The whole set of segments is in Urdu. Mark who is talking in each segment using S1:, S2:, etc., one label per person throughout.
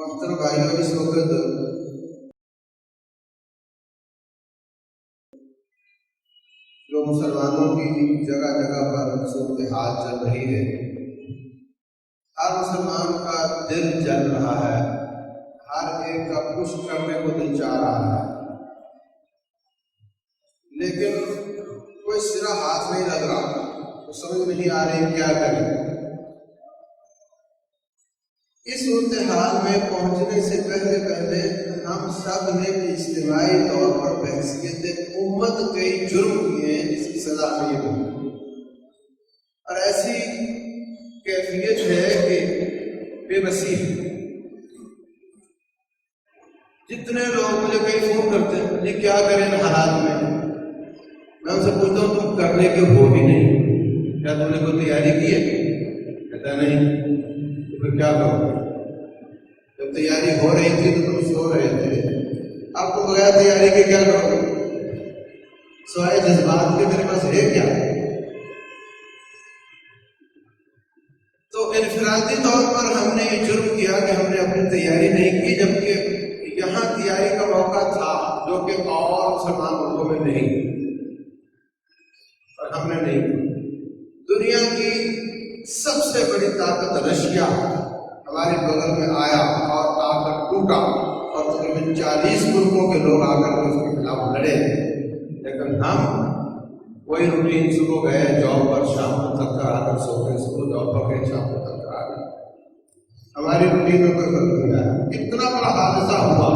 S1: محترم بھائیوں، اس وقت جو مسلمانوں کی جگہ جگہ پر صورتحال چل رہی ہے، ہر مسلمان کا دل جل رہا ہے، ہر ایک کا کچھ کرنے کو دل چاہ رہا ہے، لیکن کوئی سرا ہاتھ نہیں لگ رہا، تو سمجھ نہیں آ رہی کیا کریں۔ اس صورتحال میں پہنچنے سے پہلے ہم سب نے اجتماعی طور پر بحیثیت امت کئی جرم کیے ہیں جس کی سزا نہیں ہوئی، اور ایسی کیفیت ہے کہ بے بسی ہے۔ جتنے لوگ مجھے کئی فون کرتے ہیں یہ کیا کریں ان حالات میں ان سے پوچھتا ہوں تم کرنے کے ہو بھی نہیں، کیا تم نے کوئی تیاری کی ہے؟ کہتا نہیں، تو پھر کیا کرو؟ جب تیاری ہو رہی تھی تو تم سو رہے تھے، اب تو بغیر تیاری کے کیا کرو گے؟ سوائے جذبات کے میرے پاس ہے کیا؟ تو انفرادی طور پر ہم نے یہ جرم کیا کہ ہم نے اپنی تیاری نہیں کی، جبکہ یہاں تیاری کا موقع تھا جو کہ اور مسلمان ملکوں میں نہیں، اور ہم نے نہیں کی۔ دنیا کی سب سے بڑی طاقت رشیا ہمارے بغل میں آیا اور آ کر ٹوٹا، اور تقریباً 40 ملکوں کے لوگ آ کر اس کے خلاف لڑے، لیکن ہم وہی روٹین صبح گئے جاب پر، شام کو تھک کر آ کر سو گئے، صبح جاب پر گئے، شام کو تھک کر آ گئے، ہماری روٹین میں کوئی فرق نہیں آیا۔ اتنا بڑا حادثہ ہوا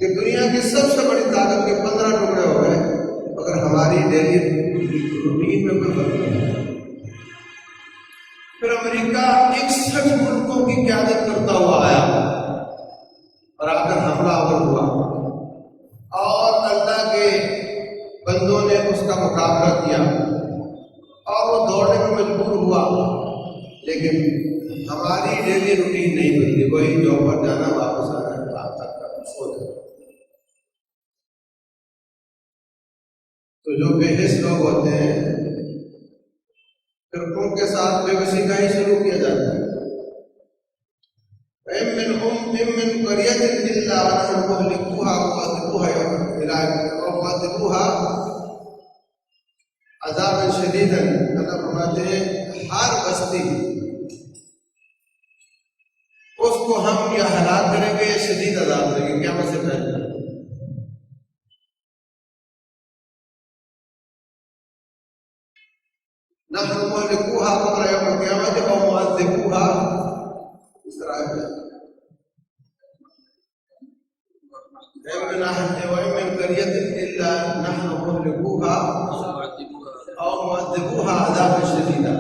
S1: کہ دنیا کی سب سے بڑی طاقت کے 15 ٹکڑے ہو گئے، مگر ہماری ڈیلی روٹین میں کوئی فرق نہیں آیا۔ پھر امریکہ 61 ملکوں کی قیادت کرتا ہوا آیا اور آ کر حملہ آور ہوا، اور اللہ کے بندوں نے اس کا مقابلہ کیا اور وہ دوڑنے میں مجبور ہوا، لیکن ہماری ڈیلی روٹین نہیں بدلی، وہی جاب پر جانا، واپس آنا، رات تک کا سو جانا۔ تو جو بے حس لوگ ہوتے ہیں پھر ان کے ساتھ بے بسی کا ہی شروع کیا جاتا ہے۔ من قرية إلا نحن مهلكوها ومعذبوها عذابا شديدا۔ اللہ فرماتے ہیں ہر بستی اس کو ہم یا ہلاک کریں گے یا شدید عذاب دیں گے قیامت سے پہلے۔ نحن مهلكوها قبل يوم القيامة أو معذبوها، اس طرح ہے۔ وَإِن مِّن قَرْيَةٍ إِلَّا نَحْنُ مُهْلِكُوهَا أَوْ مُعَذِّبُوهَا عَذَابًا شَدِيدًا۔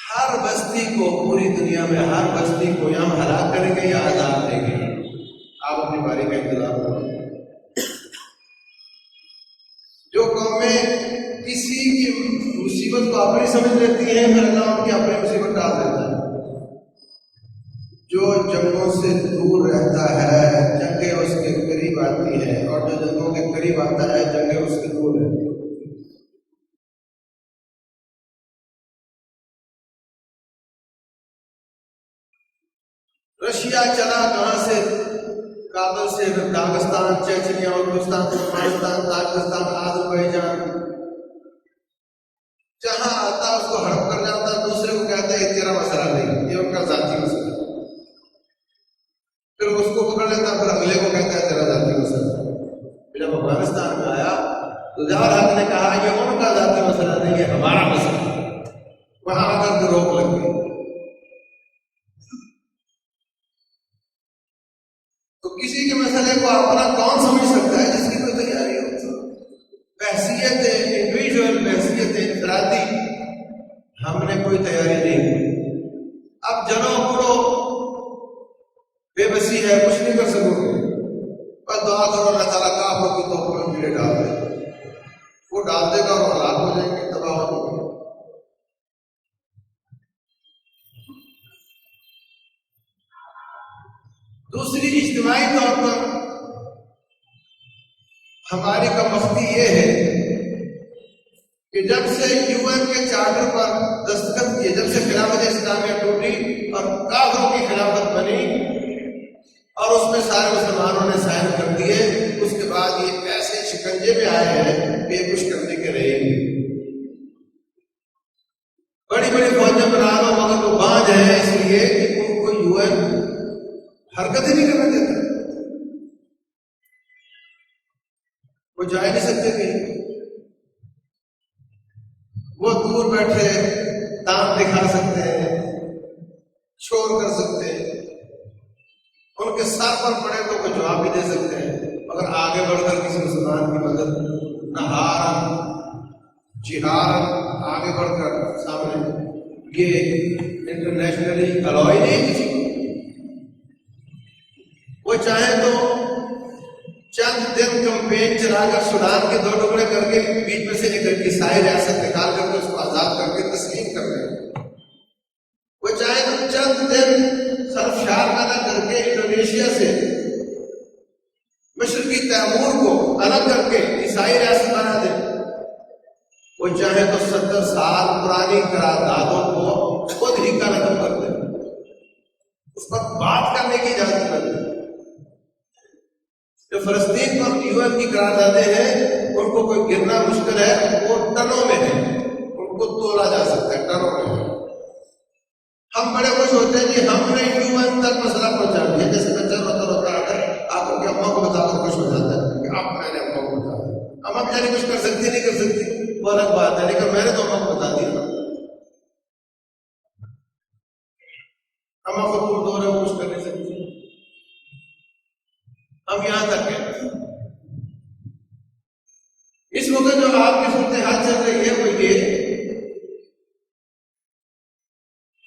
S1: ہر بستی کو، پوری دنیا میں ہر بستی کو یا ہم ہلاک کریں گے یا عذاب دیں گے، آپ اپنی باری کا انتظار کریں۔ جو قومیں کسی کی مصیبت کو اپنی سمجھ لیتی ہیں، پھر اللہ ان کی اپنی مصیبت ڈال دیتا ہے۔ جو جنگوں سے دور رہتا ہے جنگیں اس کے قریب آتی ہیں، اور جو جنگوں کے قریب آتا ہے جنگیں اس کے دور رہتی ہیں۔ رشیا چلا کہاں سے؟ کابل سے، Dagestan, Chechnya, Uzbekistan, Turkmenistan, Tajikistan, Azerbaijan, جہاں آتا اس کو ہڑپ کر جاتا، دوسرے کو کہتا ہے یہ تیرا مسئلہ نہیں، یہ ان کا ذاتی مسئلہ ہے، پھر اس کو پکڑ لیتا، پھر اگلے کو کہتا ہے تیرا ذاتی مسئلہ ہے۔ جب افغانستان میں آیا تو ضیاء الحق نے کہا یہ ان کا ذاتی مسئلہ نہیں، یہ ہمارا مسئلہ ہے، وہاں آ کر روک لگ گئی۔ تو کسی کے مسئلے کو اپنا کون سمجھ سکتا ہے جس کی کوئی تیاری ہو؟ بحثیت انڈیویجول، بحثیت انفرادی ہم نے کوئی تیاری نہیں کی۔ اب جنو پڑو، بے بسی ہے، کچھ نہیں کر سکو گے، بس دعا کرو اللہ تعالیٰ کافروں کی توپوں میں کیڑے ڈال دے، وہ ڈال دے گا اور ہلاک ہو جائیں گے، تباہ ہو جائیں گے۔ دوسری اجتماعی طور پر ہماری کمبختی یہ ہے کہ جب سے UN کے چارٹر پر دستخط کیے، جب سے خلافت میں سارے مسلمانوں نے سائن کر دیے. اس کے بعد یہ ایسے شکنجے میں آئے ہیں کہ کچھ کرنے کے رہے نہیں. بڑی بڑی فوجیں بنا لو مگر وہ بانجھ ہے اس لیے کہ ان کو UN حرکت ہی نہیں کرنے دیتا. وہ جا نہیں سکتے کہیں. وہ دور بیٹھے دانت دکھا سکتے ہیں, شور کر سکتے ہیں, ان کے سر پر پڑے تو وہ جواب بھی دے سکتے ہیں, مگر آگے بڑھ کر کسی مسلمان کی مدد نہارن جہارن آگے بڑھ کر سامنے یہ انٹرنیشنلی الاؤ نہیں کسی کو. وہ چاہیں تو چند دن کمپین چلا کر سودان کے 2 ٹکڑے کر کے بیچ میں سے ایک عیسائی ریاست نکال کر کے اس کو آزاد کر کے تسلیم کر رہے ہیں. وہ چاہے تو چند دن خرفشار پیدا کر کے انڈونیشیا سے مشرقی تیمور کو الگ کر کے عیسائی ریاست بنا دیں. وہ چاہے تو 70 سال پرانی قراردادوں کو خود ہی کا رقم کر دیں, اس پر بات کرنے کی اجازت نہ دیں. جو فلسطین پر UN کی قراردادیں ہیں ان کو کوئی گرنا مشکل ہے, وہ ٹنوں میں ہے, ان کو تولا جا سکتا ہے ٹنوں میں. ہم بڑے خوش ہوتے ہیں کہ ہم نے UN تک مسئلہ پہنچا دیا. جیسے بچہ روتا ہے آپ ان کی اماں کو بتا کر خوش ہو جاتا ہے کہ آپ میں نے اماں کو بتا دیا. اماں بیچاری کچھ کر سکتی نہیں کر سکتی وہ الگ بات ہے, لیکن میں نے تو اماں کو بتا دیا. اماں کو دور ہے وہ کچھ کر نہیں سکتی. ہم یہاں تک ہیں. اس وقت جو آپ کی صورتحال چل رہی ہے وہ یہ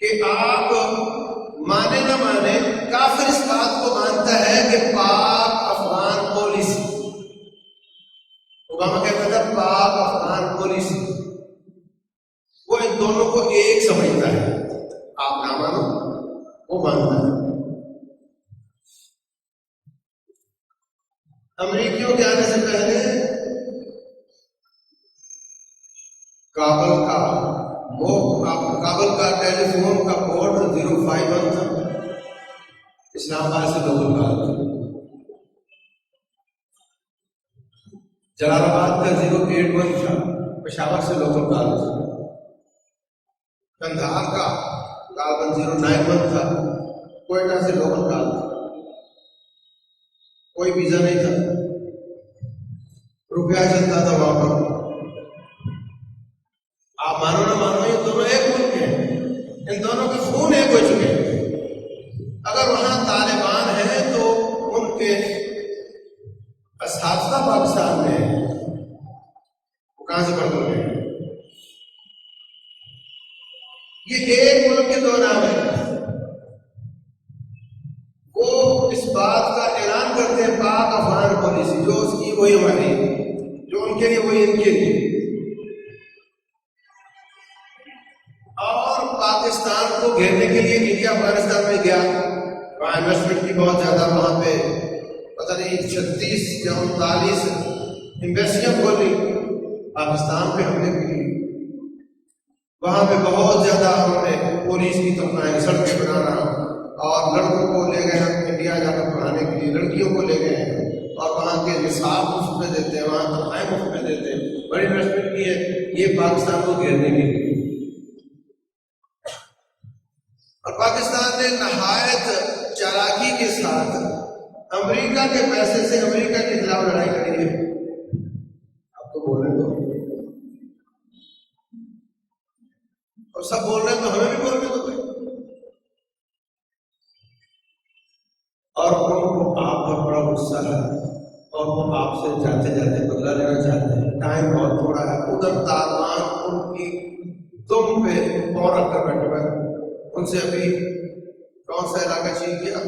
S1: کہ آپ مانے نہ مانے کافر اس بات کو مانتا ہے کہ پاک افغان پالیسی, اوباما کہتا تھا پاک افغان پالیسی, وہ ان دونوں کو ایک سمجھتا ہے. آپ نہ مانو وہ مانتا ہے. امریکیوں کے آنے سے پہلے کابل کا ٹیلی فون کا کوڈ 051 تھا, اسلام آباد سے لوکل کال تھا. جلال آباد کا 081 تھا, پشاور سے لوکل کال تھا. کندھار کا کابل 091 تھا, کوئٹہ سے لوکل کال تھا. کوئی ویزا نہیں تھا, روپیہ چلتا تھا وہاں پر. آپ مانو نہ مانو یہ دونوں ایک ملک ہیں, ان دونوں کے خون ایک ہو چکے ہیں. اگر وہاں طالبان ہیں تو ان کے اساتذہ پاکستان میں ہیں, وہ کہاں سے پڑھ کر گئے؟ یہ ایک ملک کے دو نام ہیں. وہ اس بات کا اعلان کرتے ہیں پاک افغان پالیسی, جو اس کی وہی ہماری, جو ان کے لیے وہی ان کے لیے. اور پاکستان کو گھیرنے کے لیے انڈیا افغانستان میں گیا, وہاں انویسٹمنٹ کی بہت زیادہ, وہاں پہ پتہ نہیں 36 یا 39 ایمبیسیاں کھولی, پاکستان پہ حملے کی. وہاں پہ بہت زیادہ انہوں نے پولیس کی تنخواہیں, سڑکیں بنانا, اور لڑکوں کو لے گئے ہم انڈیا جا کر پڑھانے کے لیے, لڑکیوں کو لے گئے ہیں, اور وہاں کے نصاب مفت میں دیتے ہیں, وہاں تنخواہیں مفت میں دیتے ہیں. بڑی انویسٹمنٹ کی ہے یہ پاکستان کو گھیرنے کے لیے. اور پاکستان نے نہایت چالاکی کے ساتھ امریکہ کے پیسے سے امریکہ کے خلاف لڑائی کری ہے. اب تو بول رہے تو, اور سب بول رہے ہیں تو ہمیں بھی بولنے دو. اور ان کو آپ پر بڑا غصہ ہے, اور وہ آپ سے جاتے جاتے بدلہ لینا چاہتے ہیں. ٹائم بہت تھوڑا ہے. ادھر طالبان ان کی دم پہ پاؤں رکھ کر بیٹھے ہوئے ہیں. ان سے ابھی کون سا علاقہ چھین لیا؟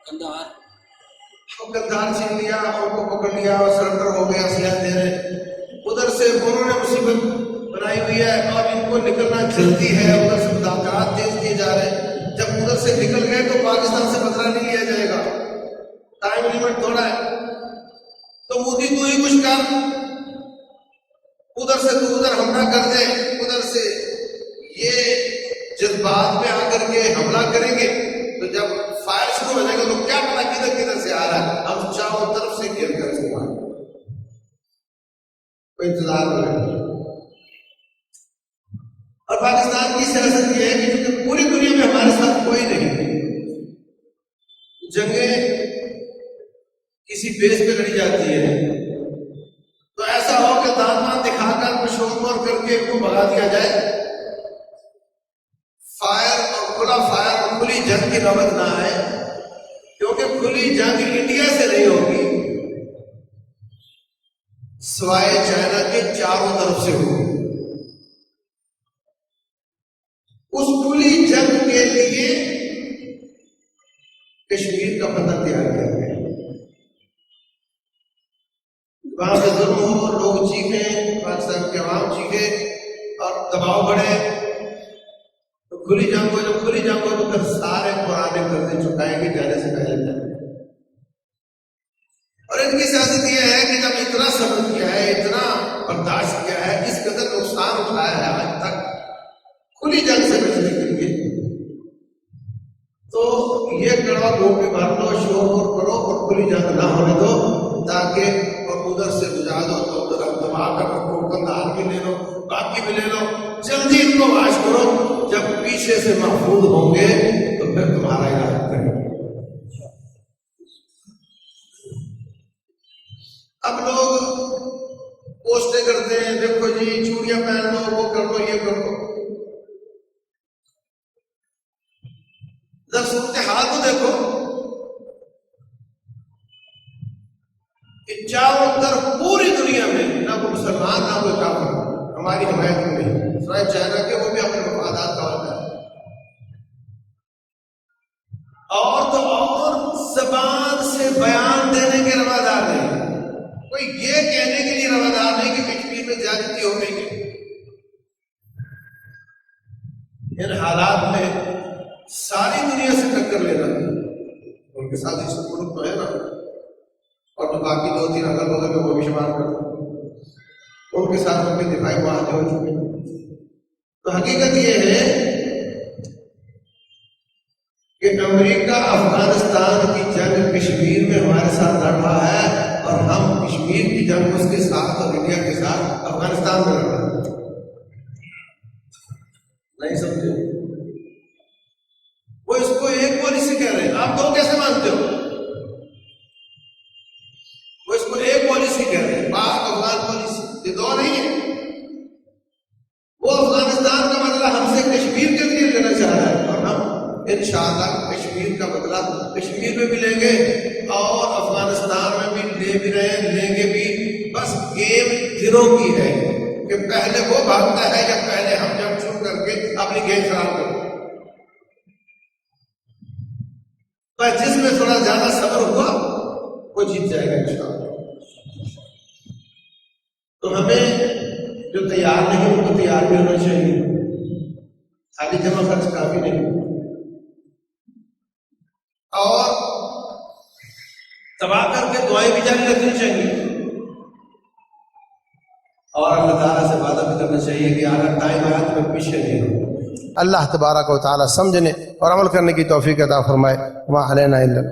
S1: کندھار چھین لیا, ان کو پکڑ لیا اور سرنڈر ہو گیا, اسلحہ دے رہے. ادھر سے انہوں نے مصیبت بنائی ہوئی ہے اور ان کو نکلنا جلدی ہے. ادھر سے مذاکرات تیز کیے جا رہے ہیں. جب ادھر سے نکل گئے تو پاکستان سے بدلہ نہیں لیا جائے گا, ٹائم لیمٹ تھوڑا ہے. تو مودی تو ہی کچھ کر, ادھر سے تو ادھر حملہ کر دے, ادھر سے یہ جذبات میں آ کر کے حملہ کریں گے. تو جب فائر شروع ہو جائے گا تو کیا پتا کدھر کدھر سے آ رہا ہے، ہم چاروں طرف سے گھیر کر اس کو ماریں، کوئی انتظار ہو رہا ہے۔ اور پاکستان کی سیاست یہ ہے کہ کیونکہ پوری دنیا میں ہمارے ساتھ کوئی نہیں، جنگیں کسی بیس پہ لڑی جاتی ہے تو ایسا ہو کہ داماد دکھا کر مشور کر کے ان کو بھگا دیا جائے، فائر اور کھلا فائر اور کھلی جنگ کی نوبت نہ آئے، کیونکہ کھلی جنگ انڈیا سے نہیں ہوگی، سوائے چائنا کے چاروں طرف سے ہوگی۔ اس کھلی جنگ کے لیے کشمیر کا پتہ تیار کیا گیا، وہاں پہ ظلم ہو، لوگ چیخیں، پاکستان کے عوام چیخے اور دباؤ بڑھے تو کھلی جنگ ہو، جب کھلی جنگ ہو تو پھر سارے پرانے قرضے چکائیں گے جانے سے پہلے۔ اور ان کی سیاست یہ ہے کہ جب اتنا صبر کیا ہے، اتنا برداشت کیا ہے، اس قدر نقصان اٹھایا ہے آج تک کھلی جنگ سے بچنے کے لیے، تو یہ کڑوا گوپی بھر لو، شور کرو اور کھلی جنگ نہ ہونے دو، تاکہ اور ادھر سے بجا دو تو ادھر دبا کر کوکندار بھی لے لو، باقی بھی لے لو، جلدی ان کو واش کرو، جب پیچھے سے محفوظ ہوں گے تو پھر تمہارا علاج کریں گے۔ اب لوگ پوسٹیں کرتے ہیں، دیکھو جی چوڑیاں پہن لو، وہ کر لو، یہ کر لو، جب صورتحال کو دیکھو کہ چاروں طرف پوری دنیا میں نہ کوئی مسلمان نہ کوئی کافر ہماری حمایت میں نہیں، سوائے چائنا کے، وہ بھی اپنے مفادات کا وعدہ ہے، اور تو اور زبان سے بیان دینے کے روادار نہیں، کوئی یہ کہنے کے لیے روادار نہیں کہ کشمیر میں زیادتی ہو گئی ہے۔ ان حالات میں ساری دنیا سے ٹکر لینا، ان کے ساتھ اس ملک تو ہے نا، اور جو باقی دو تین اگل بغل میں وہ بھی شمار کرتے ہیں، ان کے ساتھ ان کے دفاعی معاہدے ہو چکے ہیں۔ تو حقیقت یہ ہے کہ امریکہ افغانستان کی جنگ کشمیر میں ہمارے ساتھ لڑ رہا ہے، اور ہم کشمیر کی جنگ اس کے ساتھ اور انڈیا کے ساتھ افغانستان میں لڑ رہے ہیں۔ نہیں سمجھے؟ وہ اس کو ایک پالیسی کہہ رہے ہیں، آپ دو کیسے مانتے ہو؟ وہ اس کو ایک پالیسی کہہ رہے ہیں، پاک افغان پالیسی، یہ دو نہیں ہے۔ وہ افغانستان کا بدلہ ہم سے کشمیر کے لیے لینا چاہ رہا ہے، اور ہم انشاءاللہ کشمیر کا بدلہ کشمیر میں بھی لیں گے اور افغانستان میں بھی لے بھی رہے ہیں، لیں گے بھی۔ بس گیم گروہ کی ہے کہ پہلے وہ بھاگتا ہے یا پہلے ہم جب شروع کر کے اپنی گیم خراب کریں۔ بس جس میں تھوڑا زیادہ صبر ہوا وہ جیت جائے گا انشاءاللہ۔ تو ہمیں جو تیار نہیں ان کو تیار بھی ہونا چاہیے، خالی جمع خرچ کافی نہیں، اور تباہ کر کے دعائیں بھی جاری رکھنی چاہیے، اور اللہ تعالیٰ سے وعدہ بھی کرنا چاہیے کہ اگر ٹائم آیا تو میں پیچھے نہیں ہوں۔ اللہ تبارک و تعالیٰ سمجھنے اور عمل کرنے کی توفیق عطا فرمائے۔ وما علینا الا